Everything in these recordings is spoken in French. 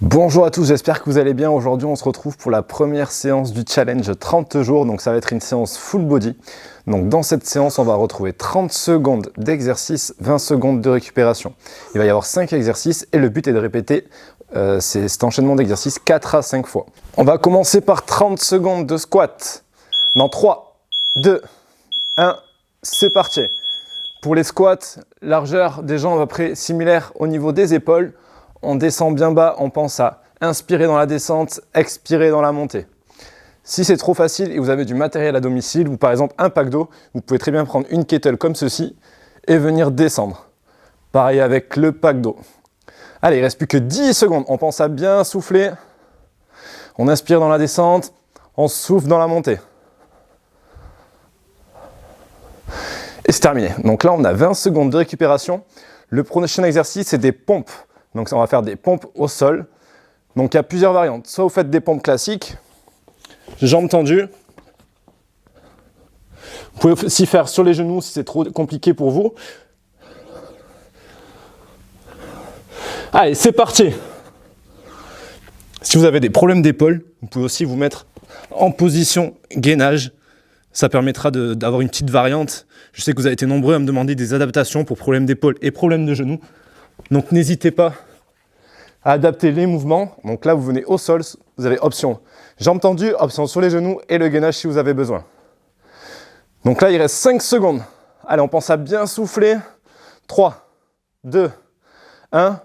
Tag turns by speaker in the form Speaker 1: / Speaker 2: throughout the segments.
Speaker 1: Bonjour à tous, j'espère que vous allez bien. Aujourd'hui, on se retrouve pour la première séance du challenge 30 jours. Donc, ça va être une séance full body. Donc, dans cette séance, on va retrouver 30 secondes d'exercice, 20 secondes de récupération. Il va y avoir 5 exercices et le but est de répéter cet enchaînement d'exercices 4 à 5 fois. On va commencer par 30 secondes de squat. Dans 3, 2, 1, c'est parti. Pour les squats, largeur des jambes à peu près similaire au niveau des épaules. On descend bien bas, on pense à inspirer dans la descente, expirer dans la montée. Si c'est trop facile et vous avez du matériel à domicile, ou par exemple un pack d'eau, vous pouvez très bien prendre une kettle comme ceci et venir descendre. Pareil avec le pack d'eau. Allez, il ne reste plus que 10 secondes. On pense à bien souffler. On inspire dans la descente, on souffle dans la montée. Et c'est terminé. Donc là, on a 20 secondes de récupération. Le prochain exercice, c'est des pompes. Donc on va faire des pompes au sol. Donc il y a plusieurs variantes. Soit vous faites des pompes classiques, jambes tendues. Vous pouvez aussi faire sur les genoux si c'est trop compliqué pour vous. Allez, c'est parti. Si vous avez des problèmes d'épaule, vous pouvez aussi vous mettre en position gainage. Ça permettra d'avoir une petite variante. Je sais que vous avez été nombreux à me demander des adaptations pour problèmes d'épaule et problèmes de genoux. Donc n'hésitez pas à adapter les mouvements. Donc là, vous venez au sol, vous avez option jambes tendues, option sur les genoux et le gainage si vous avez besoin. Donc là, il reste 5 secondes. Allez, on pense à bien souffler. 3, 2, 1.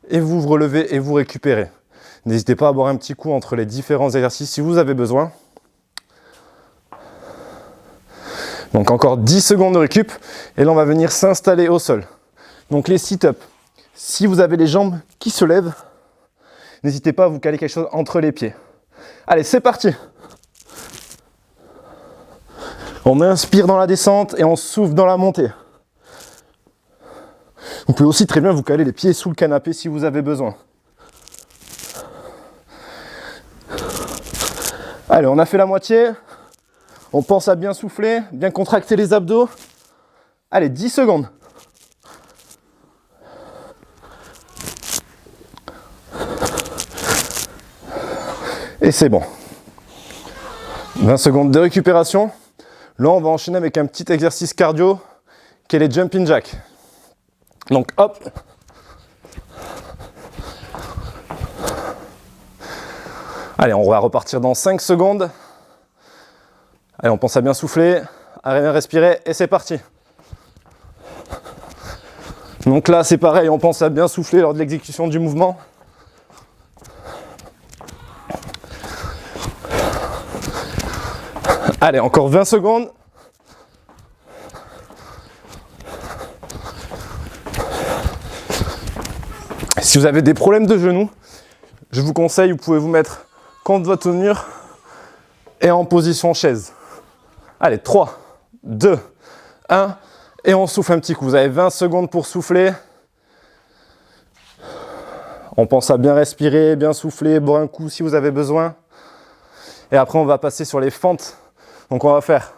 Speaker 1: Et vous vous relevez et vous récupérez. N'hésitez pas à boire un petit coup entre les différents exercices si vous avez besoin. Donc encore 10 secondes de récup. Et là, on va venir s'installer au sol. Donc les sit-ups. Si vous avez les jambes qui se lèvent, n'hésitez pas à vous caler quelque chose entre les pieds. Allez, c'est parti. On inspire dans la descente et on souffle dans la montée. Vous pouvez aussi très bien vous caler les pieds sous le canapé si vous avez besoin. Allez, on a fait la moitié. On pense à bien souffler, bien contracter les abdos. Allez, 10 secondes. Et c'est bon. 20 secondes de récupération. Là, on va enchaîner avec un petit exercice cardio qui est les jumping jacks. Donc, hop. Allez, on va repartir dans 5 secondes. Allez, on pense à bien souffler, à bien respirer et c'est parti. Donc là, c'est pareil, on pense à bien souffler lors de l'exécution du mouvement. Allez, encore 20 secondes. Si vous avez des problèmes de genoux, je vous conseille, vous pouvez vous mettre contre votre mur et en position chaise. Allez, 3, 2, 1, et on souffle un petit coup. Vous avez 20 secondes pour souffler. On pense à bien respirer, bien souffler, boire un coup si vous avez besoin. Et après, on va passer sur les fentes. Donc on va faire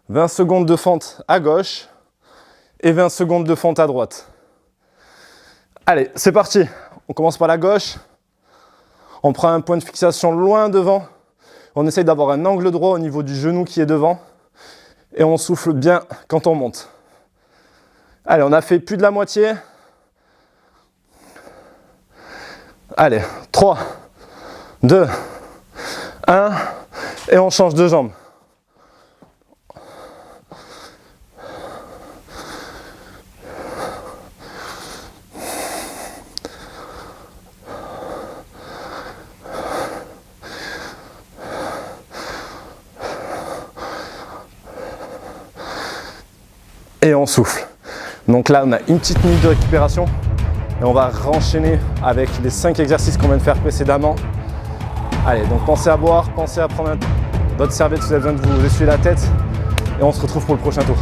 Speaker 1: 20 secondes de fente à gauche et 20 secondes de fente à droite. Allez, c'est parti. On commence par la gauche. On prend un point de fixation loin devant. On essaye d'avoir un angle droit au niveau du genou qui est devant. Et on souffle bien quand on monte. Allez, on a fait plus de la moitié. Allez, 3, 2, 1. Et on change de jambe. Et on souffle. Donc là, on a une petite minute de récupération et on va renchaîner avec les 5 exercices qu'on vient de faire précédemment. Allez, donc pensez à boire, pensez à prendre votre serviette si vous avez besoin de vous essuyer la tête et on se retrouve pour le prochain tour.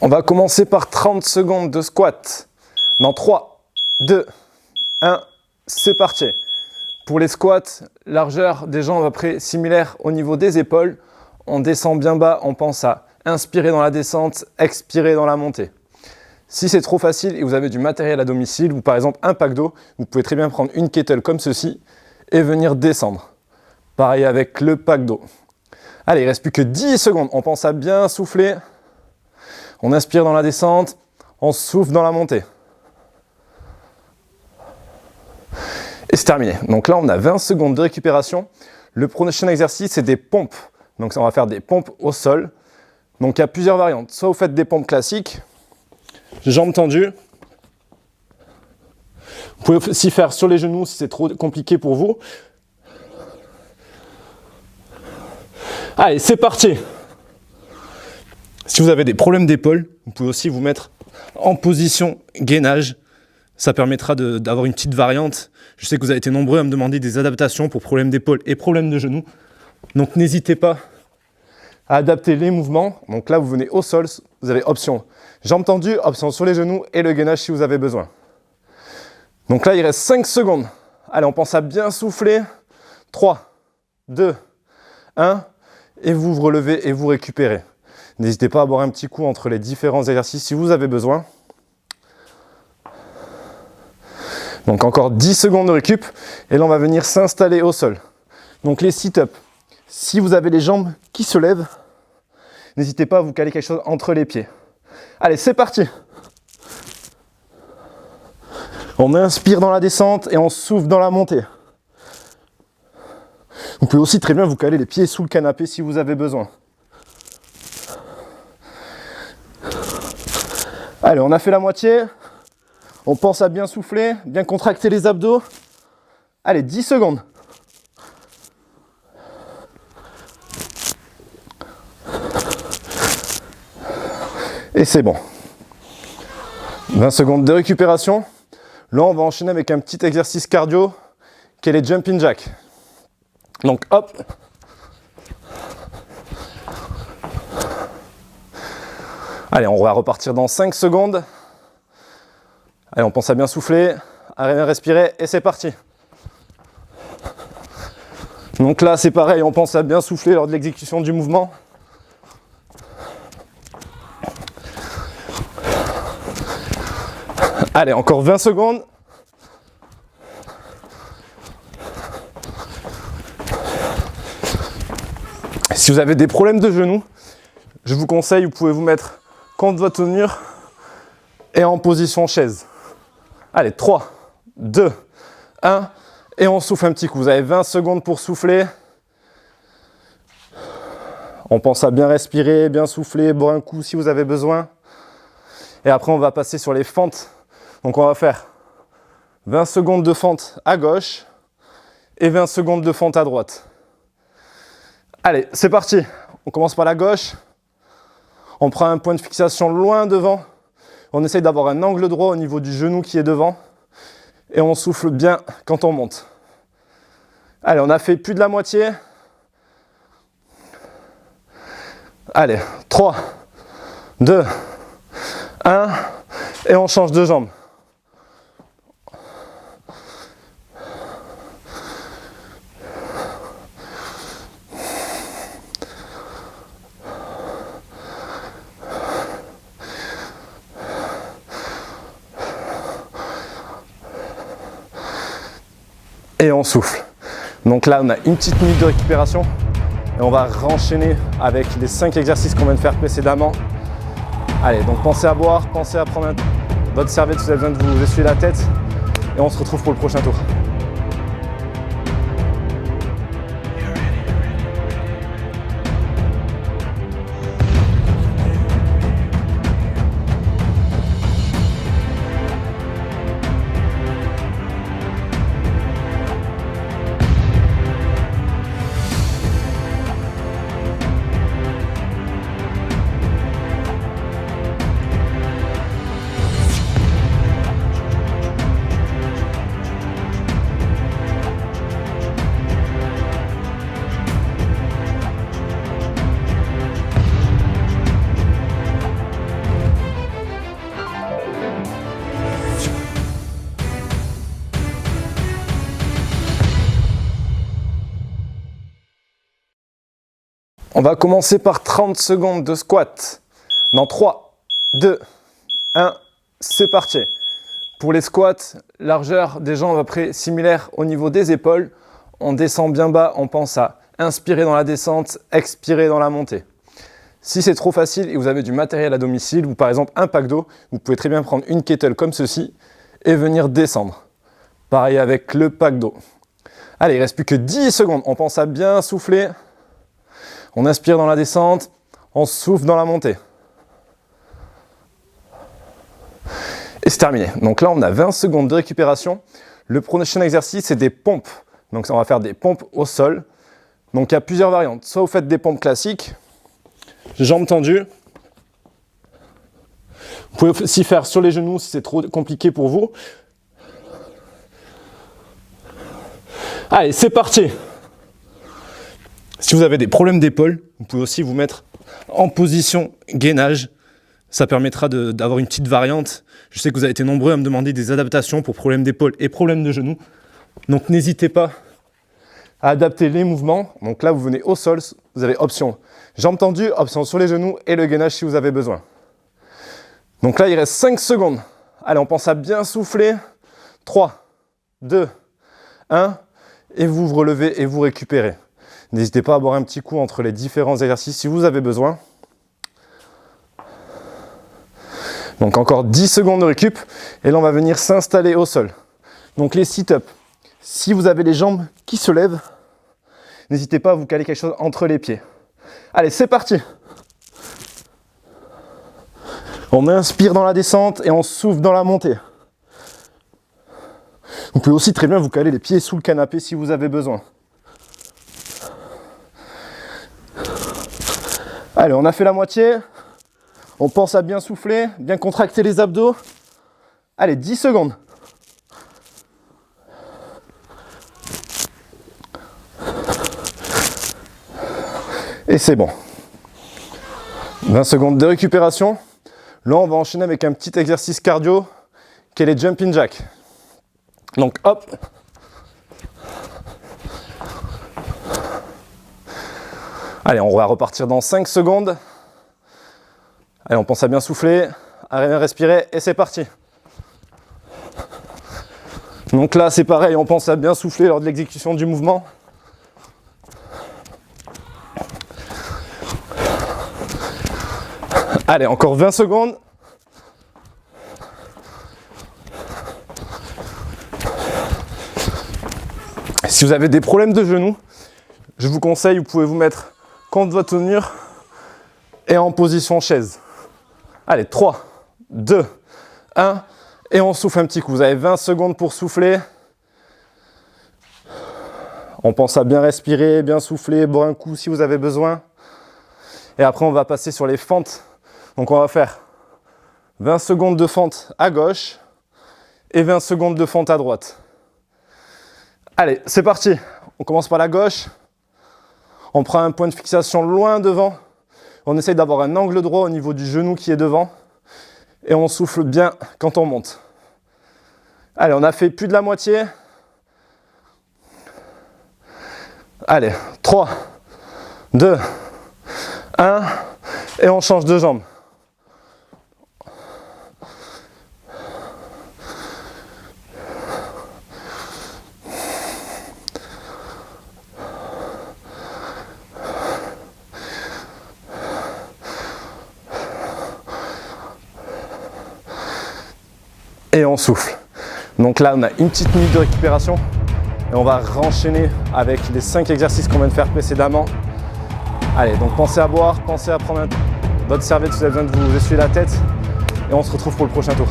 Speaker 1: On va commencer par 30 secondes de squat. Dans 3, 2, 1, c'est parti. Pour les squats, largeur des jambes à peu près similaire au niveau des épaules. On descend bien bas, on pense à inspirer dans la descente, expirer dans la montée. Si c'est trop facile et vous avez du matériel à domicile, ou par exemple un pack d'eau, vous pouvez très bien prendre une kettle comme ceci et venir descendre. Pareil avec le pack d'eau. Allez, il ne reste plus que 10 secondes. On pense à bien souffler. On inspire dans la descente, on souffle dans la montée. Et c'est terminé. Donc là, on a 20 secondes de récupération. Le prochain exercice, c'est des pompes. Donc on va faire des pompes au sol. Donc il y a plusieurs variantes. Soit vous faites des pompes classiques, jambes tendues. Vous pouvez aussi faire sur les genoux si c'est trop compliqué pour vous. Allez, c'est parti. Si vous avez des problèmes d'épaule, vous pouvez aussi vous mettre en position gainage. Ça permettra d'avoir une petite variante. Je sais que vous avez été nombreux à me demander des adaptations pour problèmes d'épaule et problèmes de genoux. Donc n'hésitez pas à adapter les mouvements. Donc là, vous venez au sol, vous avez option jambes tendues, option sur les genoux et le gainage si vous avez besoin. Donc là, il reste 5 secondes. Allez, on pense à bien souffler. 3, 2, 1. Et vous vous relevez et vous récupérez. N'hésitez pas à boire un petit coup entre les différents exercices si vous avez besoin. Donc encore 10 secondes de récup. Et là, on va venir s'installer au sol. Donc les sit-ups. Si vous avez les jambes qui se lèvent, n'hésitez pas à vous caler quelque chose entre les pieds. Allez, c'est parti. On inspire dans la descente et on souffle dans la montée. Vous pouvez aussi très bien vous caler les pieds sous le canapé si vous avez besoin. Allez, on a fait la moitié. On pense à bien souffler, bien contracter les abdos. Allez, 10 secondes. Et c'est bon. 20 secondes de récupération. Là, on va enchaîner avec un petit exercice cardio qui est les jumping jacks. Donc hop. Allez, on va repartir dans 5 secondes. Allez, on pense à bien souffler, à bien respirer et c'est parti. Donc là, c'est pareil, on pense à bien souffler lors de l'exécution du mouvement. Allez, encore 20 secondes. Si vous avez des problèmes de genoux, je vous conseille, vous pouvez vous mettre contre votre mur et en position chaise. Allez, 3, 2, 1, et on souffle un petit coup. Vous avez 20 secondes pour souffler. On pense à bien respirer, bien souffler, boire un coup si vous avez besoin. Et après, on va passer sur les fentes. Donc, on va faire 20 secondes de fente à gauche et 20 secondes de fente à droite. Allez, c'est parti. On commence par la gauche. On prend un point de fixation loin devant. On essaye d'avoir un angle droit au niveau du genou qui est devant. Et on souffle bien quand on monte. Allez, on a fait plus de la moitié. Allez, 3, 2, 1. Et on change de jambe. Et on souffle. Donc là, on a une petite minute de récupération et on va renchaîner avec les 5 exercices qu'on vient de faire précédemment. Allez, donc pensez à boire, pensez à prendre votre serviette si vous avez besoin de vous essuyer la tête et on se retrouve pour le prochain tour. On va commencer par 30 secondes de squat. Dans 3, 2, 1, c'est parti. Pour les squats, largeur des jambes à peu près similaire au niveau des épaules. On descend bien bas, on pense à inspirer dans la descente, expirer dans la montée. Si c'est trop facile et vous avez du matériel à domicile, ou par exemple un pack d'eau, vous pouvez très bien prendre une kettle comme ceci et venir descendre. Pareil avec le pack d'eau. Allez, il ne reste plus que 10 secondes. On pense à bien souffler. On inspire dans la descente, on souffle dans la montée. Et c'est terminé. Donc là, on a 20 secondes de récupération. Le prochain exercice, c'est des pompes. Donc on va faire des pompes au sol. Donc il y a plusieurs variantes. Soit vous faites des pompes classiques, jambes tendues. Vous pouvez aussi faire sur les genoux si c'est trop compliqué pour vous. Allez, c'est parti! Si vous avez des problèmes d'épaule, vous pouvez aussi vous mettre en position gainage. Ça permettra d'avoir une petite variante. Je sais que vous avez été nombreux à me demander des adaptations pour problèmes d'épaule et problèmes de genoux. Donc n'hésitez pas à adapter les mouvements. Donc là, vous venez au sol, vous avez option jambes tendues, option sur les genoux et le gainage si vous avez besoin. Donc là, il reste 5 secondes. Allez, on pense à bien souffler. 3, 2, 1. Et vous vous relevez et vous récupérez. N'hésitez pas à boire un petit coup entre les différents exercices si vous avez besoin. Donc encore 10 secondes de récup. Et là, on va venir s'installer au sol. Donc les sit-ups. Si vous avez les jambes qui se lèvent, n'hésitez pas à vous caler quelque chose entre les pieds. Allez, c'est parti. On inspire dans la descente et on souffle dans la montée. Vous pouvez aussi très bien vous caler les pieds sous le canapé si vous avez besoin. Allez, on a fait la moitié. On pense à bien souffler, bien contracter les abdos. Allez, 10 secondes. Et c'est bon. 20 secondes de récupération. Là, on va enchaîner avec un petit exercice cardio qui est les jumping jacks. Donc, hop. Allez, on va repartir dans 5 secondes. Allez, on pense à bien souffler, à bien respirer et c'est parti. Donc là, c'est pareil, on pense à bien souffler lors de l'exécution du mouvement. Allez, encore 20 secondes. Si vous avez des problèmes de genoux, je vous conseille, vous pouvez vous mettre contre votre mur et en position chaise. Allez, 3, 2, 1, et on souffle un petit coup. Vous avez 20 secondes pour souffler. On pense à bien respirer, bien souffler, boire un coup si vous avez besoin. Et après, on va passer sur les fentes. Donc, on va faire 20 secondes de fente à gauche et 20 secondes de fente à droite. Allez, c'est parti. On commence par la gauche. On prend un point de fixation loin devant. On essaye d'avoir un angle droit au niveau du genou qui est devant. Et on souffle bien quand on monte. Allez, on a fait plus de la moitié. Allez, 3, 2, 1. Et on change de jambe. Et on souffle. Donc là, on a une petite minute de récupération et on va renchaîner avec les 5 exercices qu'on vient de faire précédemment. Allez, donc pensez à boire, pensez à prendre votre serviette si vous avez besoin de vous essuyer la tête et on se retrouve pour le prochain tour.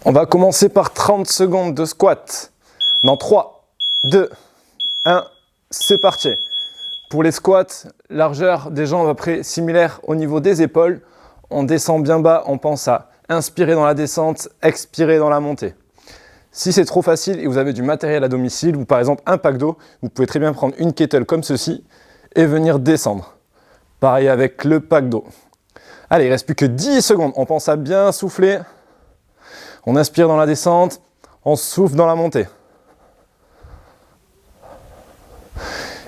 Speaker 1: On va commencer par 30 secondes de squat. Dans 3, 2, 1, c'est parti. Pour les squats, largeur des jambes à peu près similaire au niveau des épaules. On descend bien bas, on pense à inspirer dans la descente, expirer dans la montée. Si c'est trop facile et vous avez du matériel à domicile ou par exemple un pack d'eau, vous pouvez très bien prendre une kettle comme ceci et venir descendre. Pareil avec le pack d'eau. Allez, il ne reste plus que 10 secondes. On pense à bien souffler. On inspire dans la descente, on souffle dans la montée.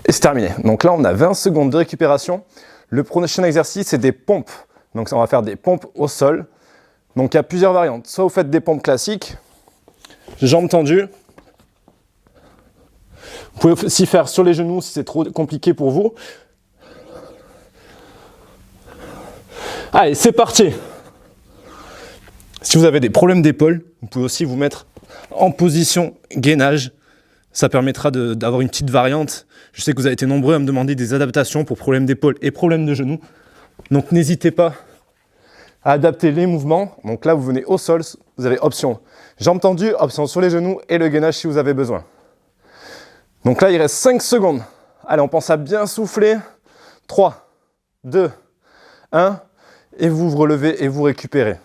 Speaker 1: Et c'est terminé. Donc là, on a 20 secondes de récupération. Le prochain exercice, c'est des pompes. Donc on va faire des pompes au sol. Donc il y a plusieurs variantes. Soit vous faites des pompes classiques, jambes tendues. Vous pouvez aussi faire sur les genoux si c'est trop compliqué pour vous. Allez, c'est parti. Si vous avez des problèmes d'épaule, vous pouvez aussi vous mettre en position gainage. Ça permettra d'avoir une petite variante. Je sais que vous avez été nombreux à me demander des adaptations pour problèmes d'épaule et problèmes de genoux. Donc n'hésitez pas à adapter les mouvements. Donc là, vous venez au sol, vous avez option jambes tendues, option sur les genoux et le gainage si vous avez besoin. Donc là, il reste 5 secondes. Allez, on pense à bien souffler. 3, 2, 1. Et vous vous relevez et vous récupérez.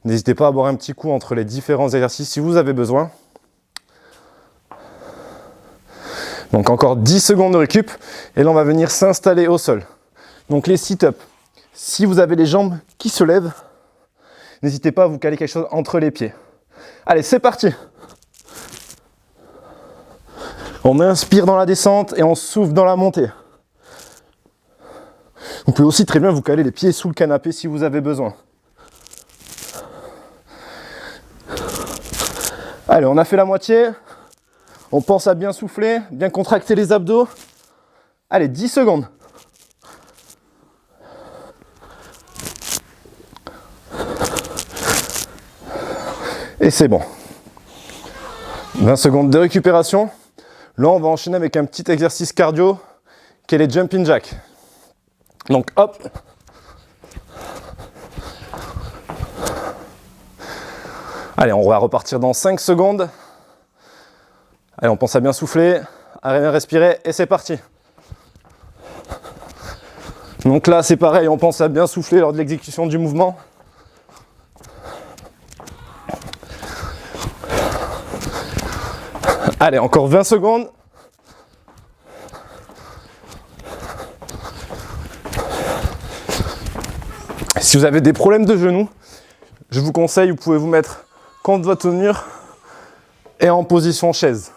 Speaker 1: N'hésitez pas à boire un petit coup entre les différents exercices si vous avez besoin. Donc encore 10 secondes de récup. Et là, on va venir s'installer au sol. Donc les sit-ups. Si vous avez les jambes qui se lèvent, n'hésitez pas à vous caler quelque chose entre les pieds. Allez, c'est parti. On inspire dans la descente et on souffle dans la montée. Vous pouvez aussi très bien vous caler les pieds sous le canapé si vous avez besoin. Allez, on a fait la moitié. On pense à bien souffler, bien contracter les abdos. Allez, 10 secondes. Et c'est bon. 20 secondes de récupération. Là, on va enchaîner avec un petit exercice cardio qui est les jumping jacks. Donc, hop. Allez, on va repartir dans 5 secondes. Allez, on pense à bien souffler, à bien respirer et c'est parti. Donc là, c'est pareil, on pense à bien souffler lors de l'exécution du mouvement. Allez, encore 20 secondes. Si vous avez des problèmes de genoux, je vous conseille, vous pouvez vous mettre contre votre mur et en position chaise.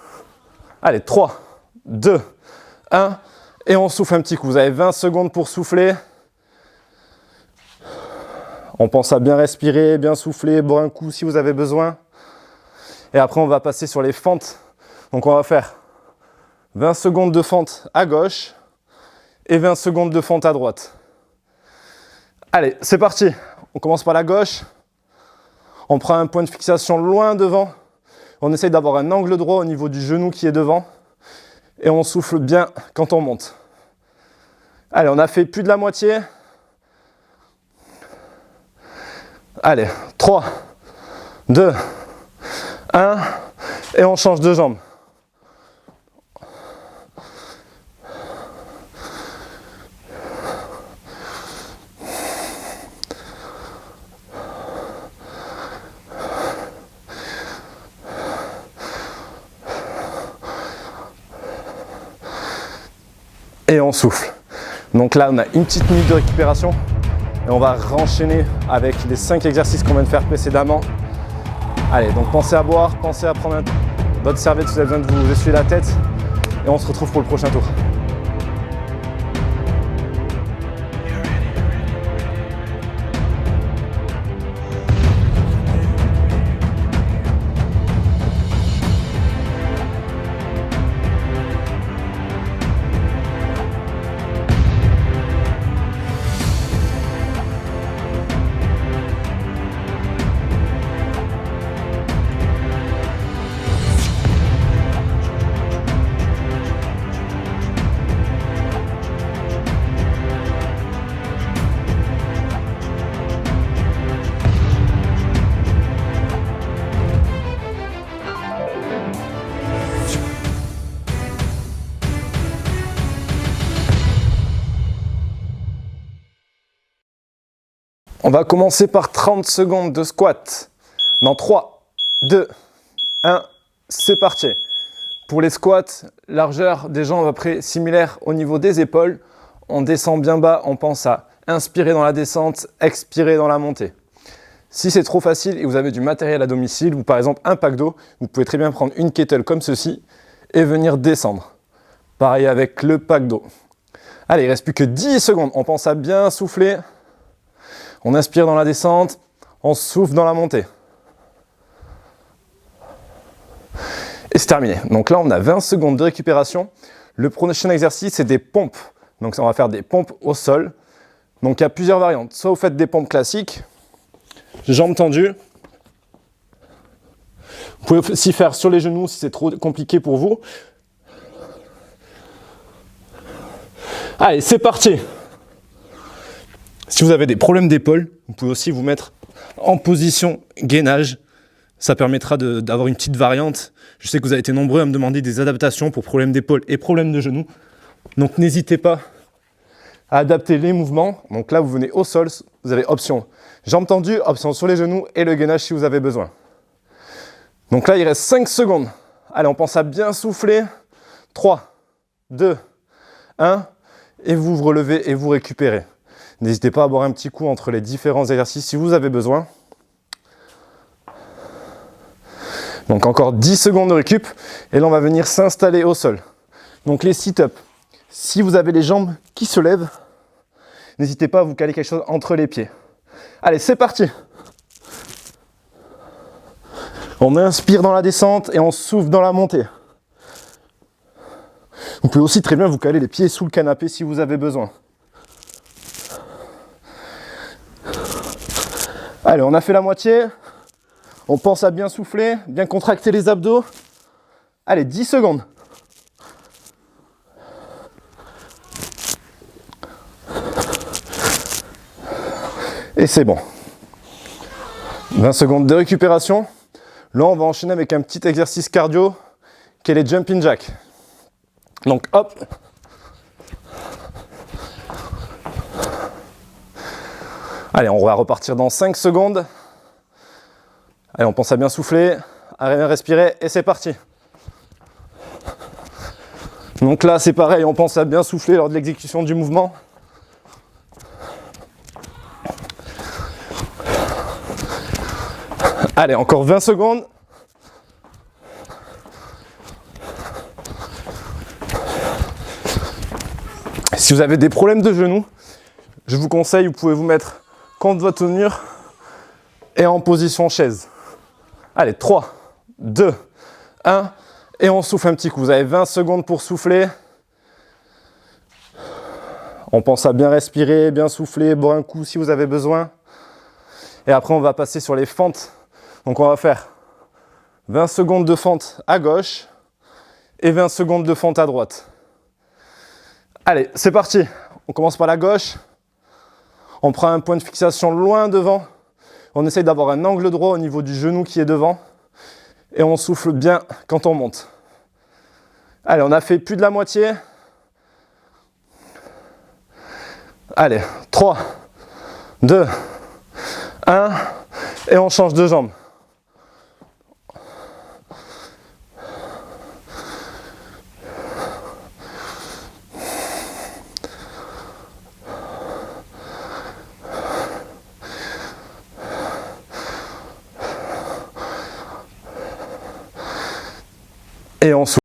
Speaker 1: Allez, 3, 2, 1, et on souffle un petit coup. Vous avez 20 secondes pour souffler. On pense à bien respirer, bien souffler, boire un coup si vous avez besoin. Et après, on va passer sur les fentes. Donc, on va faire 20 secondes de fente à gauche et 20 secondes de fente à droite. Allez, c'est parti. On commence par la gauche. On prend un point de fixation loin devant. On essaye d'avoir un angle droit au niveau du genou qui est devant. Et on souffle bien quand on monte. Allez, on a fait plus de la moitié. Allez, 3, 2, 1. Et on change de jambe. Et on souffle. Donc là, on a une petite minute de récupération et on va renchaîner avec les 5 exercices qu'on vient de faire précédemment. Allez, donc pensez à boire, pensez à prendre votre serviette si vous avez besoin de vous essuyer la tête et on se retrouve pour le prochain tour. On va commencer par 30 secondes de squat. Dans 3, 2, 1, c'est parti. Pour les squats, largeur des jambes à peu près similaire au niveau des épaules. On descend bien bas, on pense à inspirer dans la descente, expirer dans la montée. Si c'est trop facile et vous avez du matériel à domicile, ou par exemple un pack d'eau, vous pouvez très bien prendre une kettle comme ceci et venir descendre. Pareil avec le pack d'eau. Allez, il ne reste plus que 10 secondes. On pense à bien souffler. On inspire dans la descente, on souffle dans la montée. Et c'est terminé. Donc là, on a 20 secondes de récupération. Le prochain exercice, c'est des pompes. Donc on va faire des pompes au sol. Donc il y a plusieurs variantes. Soit vous faites des pompes classiques, jambes tendues. Vous pouvez aussi faire sur les genoux si c'est trop compliqué pour vous. Allez, c'est parti! Si vous avez des problèmes d'épaule, vous pouvez aussi vous mettre en position gainage. Ça permettra d'avoir une petite variante. Je sais que vous avez été nombreux à me demander des adaptations pour problèmes d'épaule et problèmes de genoux. Donc n'hésitez pas à adapter les mouvements. Donc là, vous venez au sol, vous avez option jambes tendues, option sur les genoux et le gainage si vous avez besoin. Donc là, il reste 5 secondes. Allez, on pense à bien souffler. 3, 2, 1. Et vous vous relevez et vous récupérez. N'hésitez pas à boire un petit coup entre les différents exercices si vous avez besoin. Donc encore 10 secondes de récup. Et là, on va venir s'installer au sol. Donc les sit-ups. Si vous avez les jambes qui se lèvent, n'hésitez pas à vous caler quelque chose entre les pieds. Allez, c'est parti. On inspire dans la descente et on souffle dans la montée. Vous pouvez aussi très bien vous caler les pieds sous le canapé si vous avez besoin. Allez, on a fait la moitié. On pense à bien souffler, bien contracter les abdos. Allez, 10 secondes. Et c'est bon. 20 secondes de récupération. Là, on va enchaîner avec un petit exercice cardio qui est les jumping jacks. Donc, hop. Allez, on va repartir dans 5 secondes. Allez, on pense à bien souffler, à bien respirer et c'est parti. Donc là, c'est pareil, on pense à bien souffler lors de l'exécution du mouvement. Allez, encore 20 secondes. Si vous avez des problèmes de genoux, je vous conseille, vous pouvez vous mettre contre votre mur et en position chaise. Allez, 3, 2, 1, et on souffle un petit coup. Vous avez 20 secondes pour souffler. On pense à bien respirer, bien souffler, boire un coup si vous avez besoin. Et après, on va passer sur les fentes. Donc, on va faire 20 secondes de fente à gauche et 20 secondes de fente à droite. Allez, c'est parti. On commence par la gauche. On prend un point de fixation loin devant. On essaye d'avoir un angle droit au niveau du genou qui est devant. Et on souffle bien quand on monte. Allez, on a fait plus de la moitié. Allez, 3, 2, 1. Et on change de jambe. Et on souffle.